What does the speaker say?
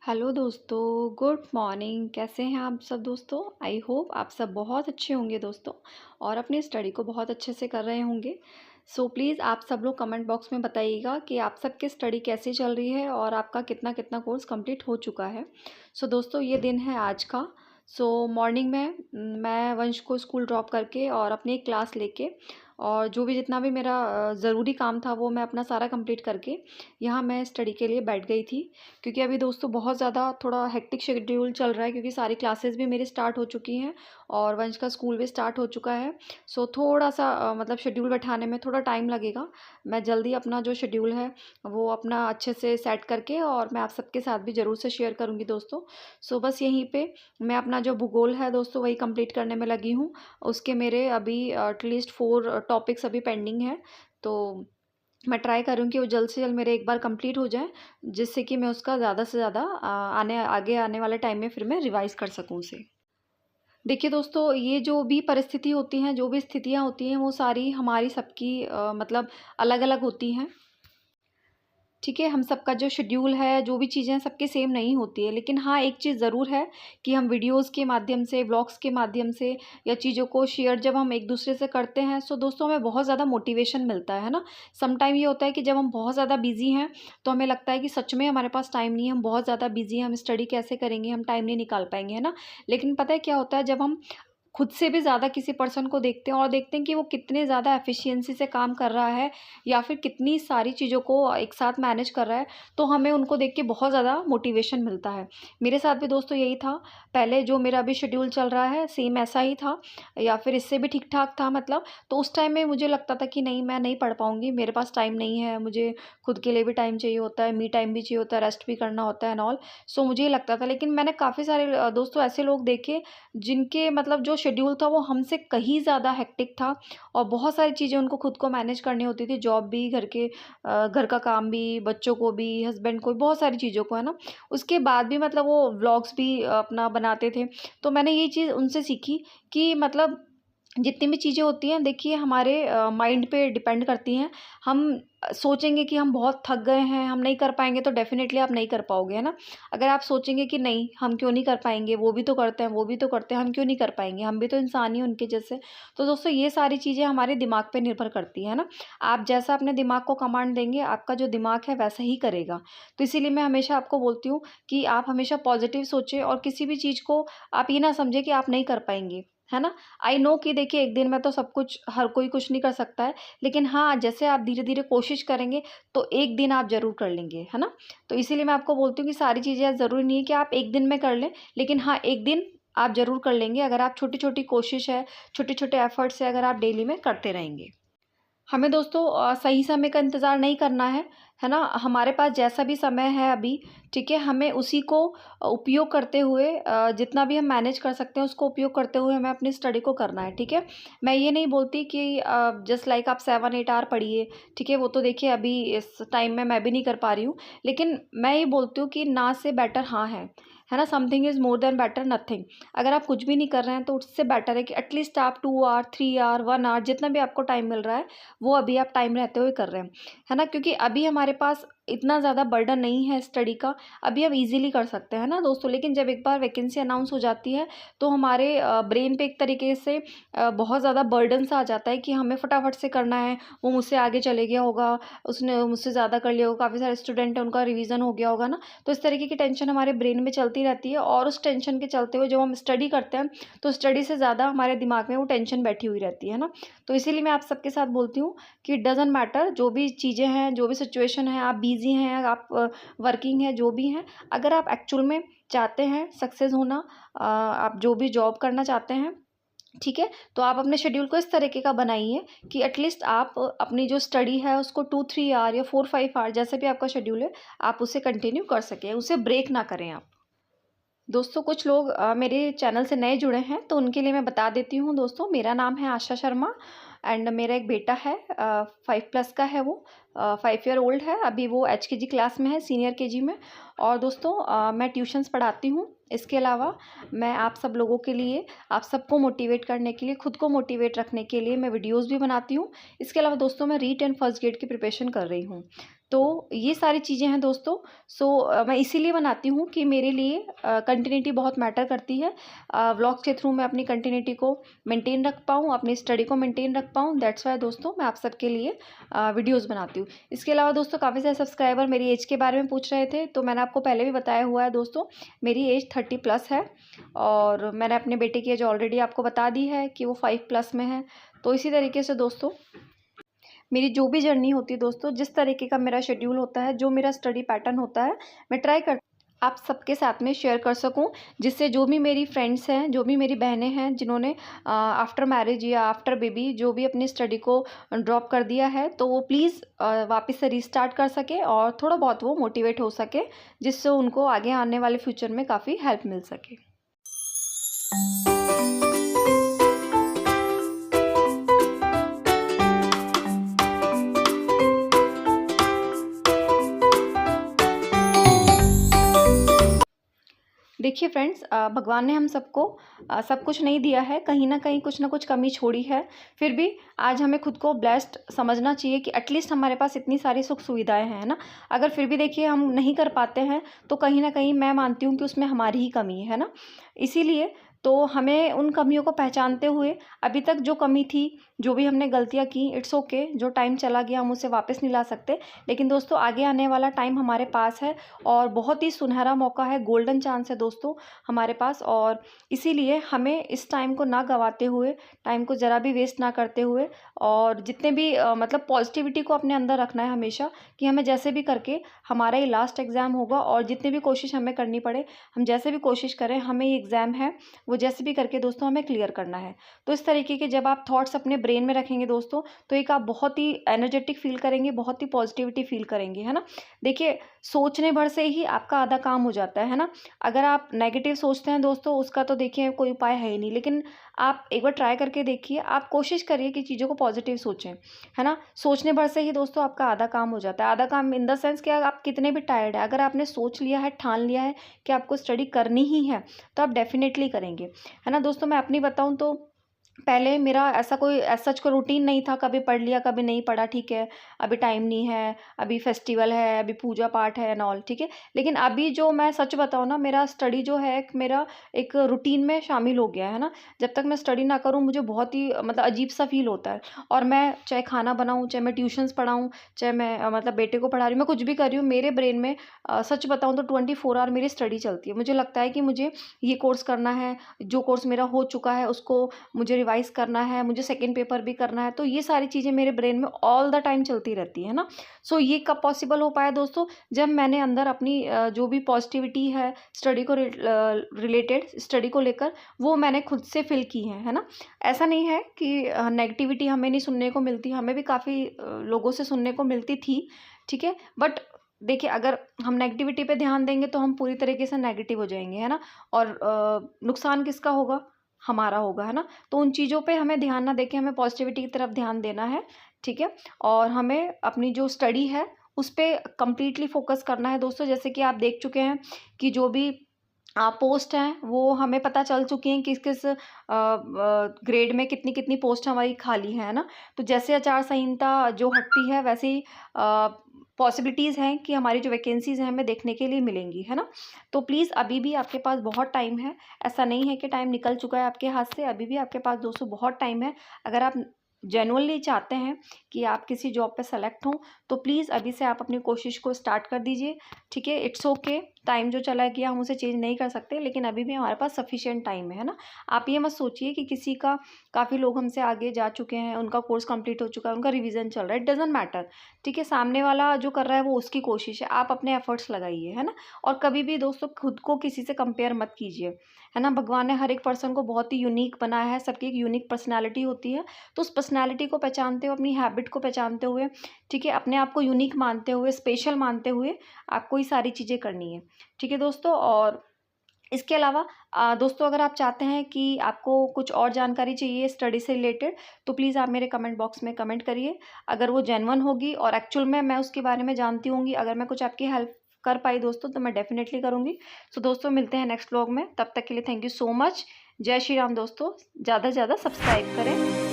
Hello दोस्तों, good morning. कैसे हैं आप सब दोस्तों? आई होप आप सब बहुत अच्छे होंगे दोस्तों और अपनी स्टडी को बहुत अच्छे से कर रहे होंगे। सो प्लीज़ आप सब लोग कमेंट बॉक्स में बताइएगा कि आप सबकी स्टडी कैसी चल रही है और आपका कितना कितना कोर्स कंप्लीट हो चुका है। सो दोस्तों ये दिन है आज का। सो मॉर्निंग में मैं वंश को स्कूल ड्रॉप करके और अपनी क्लास लेके और जो भी जितना भी मेरा ज़रूरी काम था वो मैं अपना सारा कंप्लीट करके यहाँ मैं स्टडी के लिए बैठ गई थी। क्योंकि अभी दोस्तों बहुत ज़्यादा थोड़ा हेक्टिक शेड्यूल चल रहा है, क्योंकि सारी क्लासेस भी मेरी स्टार्ट हो चुकी हैं और वंश का स्कूल भी स्टार्ट हो चुका है। सो थोड़ा सा मतलब शेड्यूल बैठाने में थोड़ा टाइम लगेगा। मैं जल्दी अपना जो शेड्यूल है वो अपना अच्छे से सेट करके और मैं आप सबके साथ भी ज़रूर से शेयर करूँगी दोस्तों। सो बस यहीं पे मैं अपना जो भूगोल है दोस्तों वही कंप्लीट करने में लगी हूँ। उसके मेरे अभी एटलीस्ट 4 टॉपिक्स अभी पेंडिंग हैं। तो मैं ट्राई करूँ कि वो जल्द से जल्द मेरे एक बार कंप्लीट हो जाए, जिससे कि मैं उसका ज़्यादा से ज़्यादा आगे आने वाले टाइम में फिर मैं रिवाइज़ कर सकूँ उसे। देखिए दोस्तों, ये जो भी परिस्थिति होती हैं, जो भी स्थितियाँ होती हैं, वो सारी हमारी सबकी मतलब अलग-अलग होती हैं। ठीक है, हम सबका जो शेड्यूल है, जो भी चीज़ें हैं, सबकी सेम नहीं होती है। लेकिन हाँ, एक चीज़ ज़रूर है कि हम वीडियोज़ के माध्यम से, व्लॉग्स के माध्यम से या चीज़ों को शेयर जब हम एक-दूसरे से करते हैं, सो दोस्तों हमें बहुत ज़्यादा मोटिवेशन मिलता है ना? सम टाइम ये होता है कि जब हम बहुत ज़्यादा बिज़ी हैं, तो हमें लगता है कि सच में हमारे पास टाइम नहीं है, हम बहुत ज़्यादा बिज़ी हैं, हम स्टडी कैसे करेंगे, हम टाइम नहीं निकाल पाएँगे, है ना? लेकिन पता है क्या होता है, जब हम खुद से भी ज़्यादा किसी पर्सन को देखते हैं और देखते हैं कि वो कितने ज़्यादा एफिशिएंसी से काम कर रहा है या फिर कितनी सारी चीज़ों को एक साथ मैनेज कर रहा है, तो हमें उनको देख के बहुत ज़्यादा मोटिवेशन मिलता है। मेरे साथ भी दोस्तों यही था। पहले जो मेरा अभी शेड्यूल चल रहा है सेम ऐसा ही था या फिर इससे भी ठीक-ठाक था मतलब। तो उस टाइम में मुझे लगता था कि नहीं, मैं नहीं पढ़ पाऊँगी, मेरे पास टाइम नहीं है, मुझे खुद के लिए भी टाइम चाहिए होता है, मी टाइम भी चाहिए होता है, रेस्ट भी करना होता है एंड ऑल। सो मुझे ये लगता था, लेकिन मैंने काफ़ी सारे दोस्तों ऐसे लोग देखे जिनके मतलब जो शेड्यूल था वो हमसे कहीं ज़्यादा हेक्टिक था और बहुत सारी चीज़ें उनको खुद को मैनेज करनी होती थी, जॉब भी, घर का काम भी, बच्चों को भी, हस्बैंड को भी, बहुत सारी चीज़ों को, है ना? उसके बाद भी मतलब वो व्लॉग्स भी अपना बनाते थे। तो मैंने ये चीज़ उनसे सीखी कि मतलब जितनी भी चीज़ें होती हैं देखिए हमारे माइंड पे डिपेंड करती हैं। हम सोचेंगे कि हम बहुत थक गए हैं, हम नहीं कर पाएँगे, तो डेफ़िनेटली आप नहीं कर पाओगे, है ना? अगर आप सोचेंगे कि नहीं, हम क्यों नहीं कर पाएँगे, वो भी तो करते हैं, वो भी तो करते हैं, हम क्यों नहीं कर पाएँगे, हम भी तो इंसान ही हैं उनके जैसे। तो दोस्तों ये सारी चीज़ें हमारे दिमाग पे निर्भर करती हैं, है ना? आप जैसा अपने दिमाग को कमांड देंगे, आपका जो दिमाग है वैसा ही करेगा। तो इसीलिए मैं हमेशा आपको बोलती हूँ कि आप हमेशा पॉज़िटिव सोचें और किसी भी चीज़ को आप ये ना समझें कि आप नहीं कर पाएँगे, है ना? आई नो कि देखिए एक दिन में तो सब कुछ हर कोई कुछ नहीं कर सकता है, लेकिन हाँ, जैसे आप धीरे-धीरे कोशिश करेंगे, तो एक दिन आप ज़रूर कर लेंगे, है ना? तो इसीलिए मैं आपको बोलती हूँ कि सारी चीज़ें ज़रूरी नहीं है कि आप एक दिन में कर लें, लेकिन हाँ, एक दिन आप ज़रूर कर लेंगे अगर आप छोटी-छोटी कोशिश है, छोटे-छोटे एफर्ट्स है अगर आप डेली में करते रहेंगे। हमें दोस्तों सही समय का इंतज़ार नहीं करना है ना? हमारे पास जैसा भी समय है अभी, ठीक है? हमें उसी को उपयोग करते हुए जितना भी हम मैनेज कर सकते हैं उसको उपयोग करते हुए हमें अपनी स्टडी को करना है, ठीक है? मैं ये नहीं बोलती कि जस्ट लाइक आप 7-8 आवर पढ़िए, ठीक है? वो तो देखिए अभी इस टाइम में मैं भी नहीं कर पा रही हूँ। लेकिन मैं ये बोलती हूँ कि ना से बेटर हाँ है ना? Something is more than better nothing. अगर आप कुछ भी नहीं कर रहे हैं तो उससे बेटर है कि एटलीस्ट आप 2 आवर, 3 आवर, 1 आवर जितना भी आपको टाइम मिल रहा है वो अभी आप टाइम रहते हुए कर रहे हैं, है ना? क्योंकि अभी हमारे पास इतना ज़्यादा बर्डन नहीं है स्टडी का, अभी हम ईज़िली कर सकते हैं ना दोस्तों। लेकिन जब एक बार वैकेंसी अनाउंस हो जाती है, तो हमारे ब्रेन पे एक तरीके से बहुत ज़्यादा बर्डन सा आ जाता है कि हमें फटाफट से करना है, वो मुझसे आगे चले गया होगा, उसने मुझसे ज़्यादा कर लिया होगा, काफ़ी सारे स्टूडेंट हैं, उनका रिवीज़न हो गया होगा ना। तो इस तरीके की टेंशन हमारे ब्रेन में चलती रहती है और उस टेंशन के चलते हुए जब हम स्टडी करते हैं, तो स्टडी से ज़्यादा हमारे दिमाग में वो टेंशन बैठी हुई रहती है ना। तो इसीलिए मैं आप सबके साथ बोलती हूँ कि इट डज़न्ट मैटर, जो भी चीज़ें हैं, जो भी सिचुएशन है, आप बिज़ी हैं, आप वर्किंग हैं, जो भी हैं, अगर आप एक्चुअल में चाहते हैं सक्सेस होना, आप जो भी जॉब करना चाहते हैं, ठीक है? तो आप अपने शेड्यूल को इस तरीके का बनाइए कि एटलीस्ट आप अपनी जो स्टडी है उसको 2-3 आवर या 4-5 आवर जैसे भी आपका शेड्यूल है, आप उसे कंटिन्यू कर सकें, उसे ब्रेक ना करें आप। दोस्तों कुछ लोग मेरे चैनल से नए जुड़े हैं तो उनके लिए मैं बता देती हूँ दोस्तों, मेरा नाम है आशा शर्मा एंड मेरा एक बेटा है, 5+ का है वो, 5 ईयर ओल्ड है, अभी वो एचकेजी क्लास में है, सीनियर केजी में। और दोस्तों मैं ट्यूशन्स पढ़ाती हूँ। इसके अलावा मैं आप सब लोगों के लिए, आप सबको मोटिवेट करने के लिए, खुद को मोटिवेट रखने के लिए मैं वीडियोज़ भी बनाती हूँ। इसके अलावा दोस्तों मैं रीट एंड फर्स्ट ग्रेड की प्रिपरेशन कर रही हूँ। तो ये सारी चीज़ें हैं दोस्तों। मैं इसीलिए बनाती हूँ कि मेरे लिए कंटिन्यूटी बहुत मैटर करती है। व्लॉग्स के थ्रू मैं अपनी कंटिन्यूटी को मेंटेन रख पाऊँ, अपनी स्टडी को मेंटेन रख पाऊँ। दैट्स वाई दोस्तों मैं आप सबके लिए वीडियोज़ बनाती हूँ। इसके अलावा दोस्तों काफ़ी सारे सब्सक्राइबर मेरी एज के बारे में पूछ रहे थे, तो मैंने आपको पहले भी बताया हुआ है दोस्तों, मेरी एज 30+ है और मैंने अपने बेटे की एज ऑलरेडी आपको बता दी है कि वो 5+ में है। तो इसी तरीके से दोस्तों मेरी जो भी जर्नी होती है दोस्तों, जिस तरीके का मेरा शेड्यूल होता है, जो मेरा स्टडी पैटर्न होता है, मैं ट्राई कर आप सबके साथ में शेयर कर सकूं, जिससे जो भी मेरी फ्रेंड्स हैं, जो भी मेरी बहनें हैं जिन्होंने आफ्टर मैरिज या आफ्टर बेबी जो भी अपनी स्टडी को ड्रॉप कर दिया है, तो वो प्लीज़ वापस से रीस्टार्ट कर सके और थोड़ा बहुत वो मोटिवेट हो सके, जिससे उनको आगे आने वाले फ्यूचर में काफ़ी हेल्प मिल सके। देखिए फ्रेंड्स, भगवान ने हम सबको सब कुछ नहीं दिया है, कहीं ना कहीं कुछ ना कुछ कमी छोड़ी है। फिर भी आज हमें खुद को ब्लेस्ड समझना चाहिए कि एटलीस्ट हमारे पास इतनी सारी सुख सुविधाएं हैं ना। अगर फिर भी देखिए हम नहीं कर पाते हैं, तो कहीं ना कहीं मैं मानती हूँ कि उसमें हमारी ही कमी है ना। इसीलिए तो हमें उन कमियों को पहचानते हुए अभी तक जो कमी थी, जो भी हमने गलतियाँ की, इट्स ओके, जो टाइम चला गया हम उसे वापस नहीं ला सकते, लेकिन दोस्तों आगे आने वाला टाइम हमारे पास है और बहुत ही सुनहरा मौका है, गोल्डन चांस है दोस्तों हमारे पास। और इसीलिए हमें इस टाइम को ना गंवाते हुए, टाइम को ज़रा भी वेस्ट ना करते हुए, और जितने भी मतलब पॉजिटिविटी को अपने अंदर रखना है हमेशा, कि हमें जैसे भी करके हमारा ये लास्ट एग्ज़ाम होगा और जितनी भी कोशिश हमें करनी पड़े, हम जैसे भी कोशिश करें, हमें ये एग्ज़ाम है वो जैसे भी करके दोस्तों हमें क्लियर करना है। तो इस तरीके के जब आप थॉट्स अपने ब्रेन में रखेंगे दोस्तों, तो एक आप बहुत ही एनर्जेटिक फील करेंगे, बहुत ही पॉजिटिविटी फील करेंगे, है ना। देखिए सोचने भर से ही आपका आधा काम हो जाता है ना। अगर आप नेगेटिव सोचते हैं दोस्तों, उसका तो देखिए कोई उपाय है ही नहीं, लेकिन आप एक बार ट्राई करके देखिए, आप कोशिश करिए कि चीज़ों को पॉजिटिव सोचें, है ना। सोचने भर से ही दोस्तों आपका आधा काम हो जाता है। आधा काम इन द सेंस कि आप कितने भी टायर्ड है, अगर आपने सोच लिया है, ठान लिया है कि आपको स्टडी करनी ही है, तो आप डेफिनेटली करेंगे, है ना। दोस्तों मैं अपनी बताऊं तो पहले मेरा ऐसा कोई सच कोई रूटीन नहीं था, कभी पढ़ लिया कभी नहीं पढ़ा, ठीक है, अभी टाइम नहीं है, अभी फेस्टिवल है, अभी पूजा पाठ है एंड ऑल, ठीक है। लेकिन अभी जो मैं सच बताऊँ ना, मेरा स्टडी जो है मेरा एक रूटीन में शामिल हो गया है ना। जब तक मैं स्टडी ना करूँ मुझे बहुत ही मतलब अजीब सा फील होता है। और मैं चाहे खाना बनाऊँ, चाहे मैं ट्यूशन्स पढ़ाऊँ, चाहे मैं मतलब बेटे को पढ़ा रही हूँ, मैं कुछ भी कर रही हूँ, मेरे ब्रेन में सच बताऊँ तो 24 आवर मेरी स्टडी चलती है। मुझे लगता है कि मुझे ये कोर्स करना है, जो कोर्स मेरा हो चुका है उसको मुझे रिवाइज़ करना है, मुझे सेकंड पेपर भी करना है। तो ये सारी चीज़ें मेरे ब्रेन में ऑल द टाइम चलती रहती है ना। सो ये कब पॉसिबल हो पाया दोस्तों, जब मैंने अंदर अपनी जो भी पॉजिटिविटी है स्टडी को रिलेटेड, स्टडी को लेकर, वो मैंने खुद से फिल की है ना। ऐसा नहीं है कि नेगेटिविटी हमें नहीं सुनने को मिलती, हमें भी काफ़ी लोगों से सुनने को मिलती थी, ठीक है। बट देखिए अगर हम नेगेटिविटी पे ध्यान देंगे तो हम पूरी तरीके से नेगेटिव हो जाएंगे, है ना। और नुकसान किसका होगा, हमारा होगा, है ना। तो उन चीज़ों पे हमें ध्यान ना देके हमें पॉजिटिविटी की तरफ ध्यान देना है, ठीक है। और हमें अपनी जो स्टडी है उस पे कंप्लीटली फोकस करना है दोस्तों। जैसे कि आप देख चुके हैं कि जो भी पोस्ट हैं वो हमें पता चल चुकी हैं किस किस ग्रेड में कितनी कितनी पोस्ट हमारी खाली है ना। तो जैसे आचार संहिता जो हटती है, वैसे ही पॉसिबिलिटीज़ हैं कि हमारी जो वैकेंसीज़ हैं हमें देखने के लिए मिलेंगी, है ना। तो प्लीज़ अभी भी आपके पास बहुत टाइम है, ऐसा नहीं है कि टाइम निकल चुका है आपके हाथ से, अभी भी आपके पास दोस्तों बहुत टाइम है। अगर आप जेन्युइनली चाहते हैं कि आप किसी जॉब पे सेलेक्ट हों, तो प्लीज़ अभी से आप अपनी कोशिश को स्टार्ट कर दीजिए, ठीक है। इट्स ओके, टाइम जो चला गया हम उसे चेंज नहीं कर सकते, लेकिन अभी भी हमारे पास सफिशिएंट टाइम है ना। आप ये मत सोचिए कि किसी का, काफ़ी लोग हमसे आगे जा चुके हैं, उनका कोर्स कंप्लीट हो चुका है, उनका रिवीजन चल रहा है, इट डजेंट मैटर, ठीक है। सामने वाला जो कर रहा है वो उसकी कोशिश है, आप अपने एफर्ट्स लगाइए, है ना। और कभी भी दोस्तों खुद को किसी से कंपेयर मत कीजिए, है ना। भगवान ने हर एक पर्सन को बहुत ही यूनिक बनाया है, सबकी एक यूनिक पर्सनैलिटी होती है। तो उस पर्सनैलिटी को पहचानते हुए, अपनी हैबिट को पहचानते हुए, ठीक है, अपने आप को यूनिक मानते हुए, स्पेशल मानते हुए आपको ये सारी चीज़ें करनी है, ठीक है दोस्तों। और इसके अलावा दोस्तों अगर आप चाहते हैं कि आपको कुछ और जानकारी चाहिए स्टडी से रिलेटेड, तो प्लीज़ आप मेरे कमेंट बॉक्स में कमेंट करिए। अगर वो जेन्युइन होगी और एक्चुअल में मैं उसके बारे में जानती होंगी, अगर मैं कुछ आपकी हेल्प कर पाई दोस्तों, तो मैं डेफिनेटली करूँगी। सो दोस्तों मिलते हैं नेक्स्ट व्लॉग में, तब तक के लिए थैंक यू सो मच। जय श्री राम दोस्तों, ज़्यादा से ज़्यादा सब्सक्राइब करें।